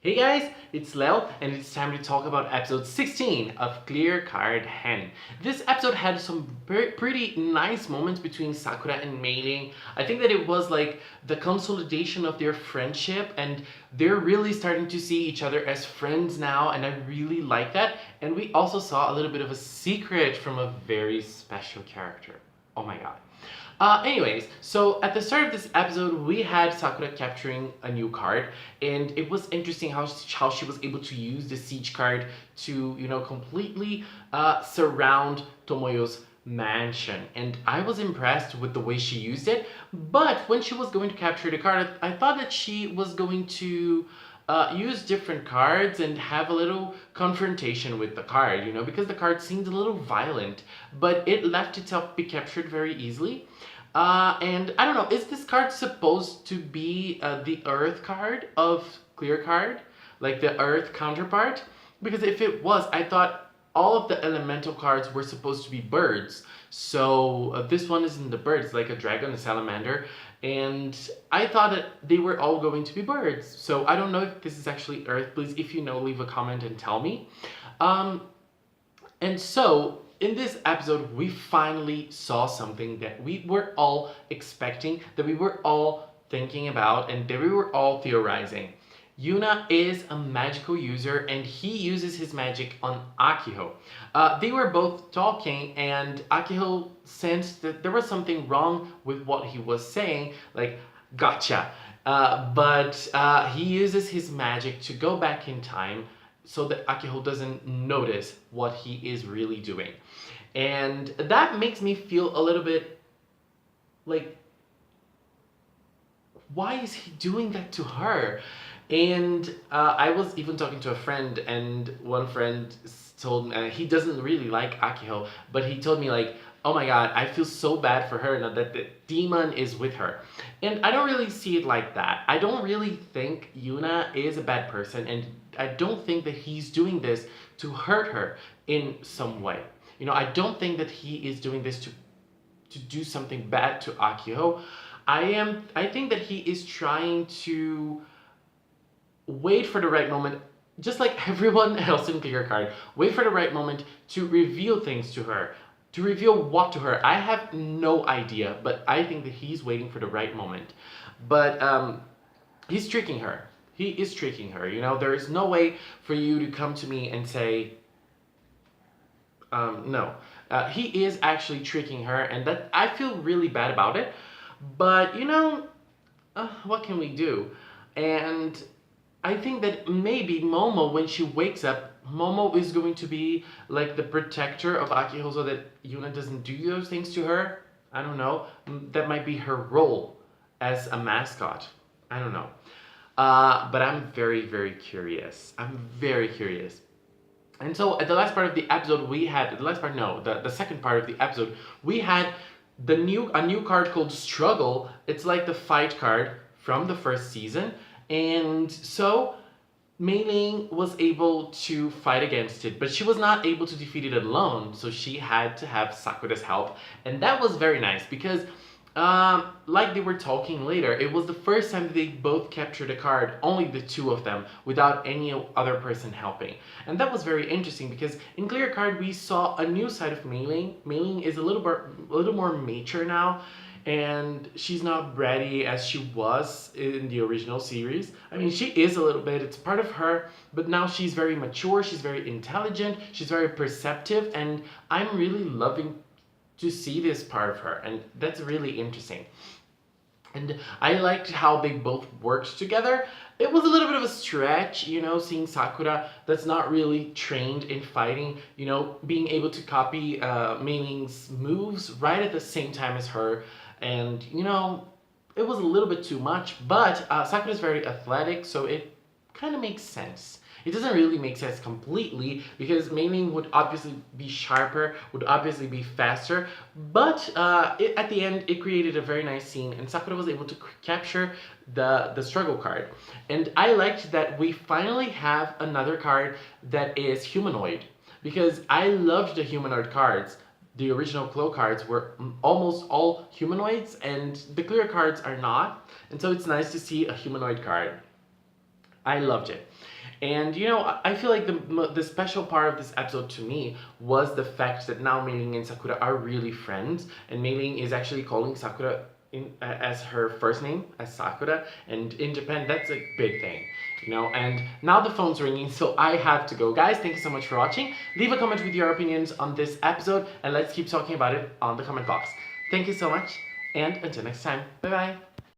Hey guys, it's Lel, and it's time to talk about episode 16 of Clear Card Hen. This episode had some pretty nice moments between Sakura and Mei-ling. I think that it was like the consolidation of their friendship, and they're really starting to see each other as friends now, and I really like that. And we also saw a little bit of a secret from a very special character. Oh my god. Anyways, so at the start of this episode, we had Sakura capturing a new card, and it was interesting how she was able to use the siege card to, completely surround Tomoyo's mansion. And I was impressed with the way she used it, but when she was going to capture the card, I thought that she was going to use different cards and have a little confrontation with the card, because the card seemed a little violent, but it left itself be captured very easily. And I don't know, is this card supposed to be the Earth card of Clear Card? Like the Earth counterpart? Because if it was, I thought all of the elemental cards were supposed to be birds. So this one isn't the birds, like a dragon, a salamander. And I thought that they were all going to be birds. So I don't know if this is actually Earth. Please, if you know, leave a comment and tell me. And so, in this episode, we finally saw something that we were all expecting, that we were all thinking about, and that we were all theorizing. Yuna is a magical user, and he uses his magic on Akiho. They were both talking, and Akiho sensed that there was something wrong with what he was saying, like, gotcha. But he uses his magic to go back in time so that Akiho doesn't notice what he is really doing. And that makes me feel a little bit like, why is he doing that to her? And I was even talking to a friend, and one friend told me he doesn't really like Akiho, but he told me like, oh my god, I feel so bad for her now that the demon is with her. And I don't really see it like that. I don't really think Yuna is a bad person, and I don't think that he's doing this to hurt her in some way. I don't think that he is doing this to do something bad to Akiho. I think that he is trying to wait for the right moment, just like everyone else in Clear Card. Wait for the right moment to reveal things to her. To reveal what to her? I have no idea, but I think that he's waiting for the right moment. But he's tricking her. He is tricking her. There is no way for you to come to me and say, no. He is actually tricking her, and that I feel really bad about it. But, what can we do? And I think that maybe Momo, when she wakes up, Momo is going to be like the protector of Akiho so that Yuna doesn't do those things to her. I don't know. That might be her role as a mascot. I don't know. But I'm very, very curious. I'm very curious. And so at the last part of the episode, the second part of the episode, we had a new card called Struggle. It's like the fight card from the first season. And so Mei-ling was able to fight against it, but she was not able to defeat it alone, so she had to have Sakura's help. And that was very nice because, like they were talking later, it was the first time they both captured a card, only the two of them, without any other person helping. And that was very interesting because in Clear Card we saw a new side of Mei-ling. Mei-ling is a little more mature now, and she's not bratty as she was in the original series. I mean, she is a little bit, it's part of her, but now she's very mature, she's very intelligent, she's very perceptive, and I'm really loving to see this part of her, and that's really interesting. And I liked how they both worked together. It was a little bit of a stretch, seeing Sakura that's not really trained in fighting, being able to copy Mei-ling's moves right at the same time as her. And, it was a little bit too much, but Sakura's very athletic, so it kind of makes sense. It doesn't really make sense completely because Mei-ling would obviously be sharper, would obviously be faster, but at the end it created a very nice scene, and Sakura was able to capture the struggle card. And I liked that we finally have another card that is humanoid, because I loved the humanoid cards. The original Clo cards were almost all humanoids, and the Clear cards are not, and so it's nice to see a humanoid card. I loved it. And you know, I feel like the special part of this episode to me was the fact that now Mei Ling and Sakura are really friends, and Mei Ling is actually calling Sakura as her first name, as Sakura, and in Japan that's a big thing, you know. And now the phone's ringing, so I have to go. Guys, thank you so much for watching. Leave a comment with your opinions on this episode, and let's keep talking about it on the comment box. Thank you so much, and until next time, bye bye.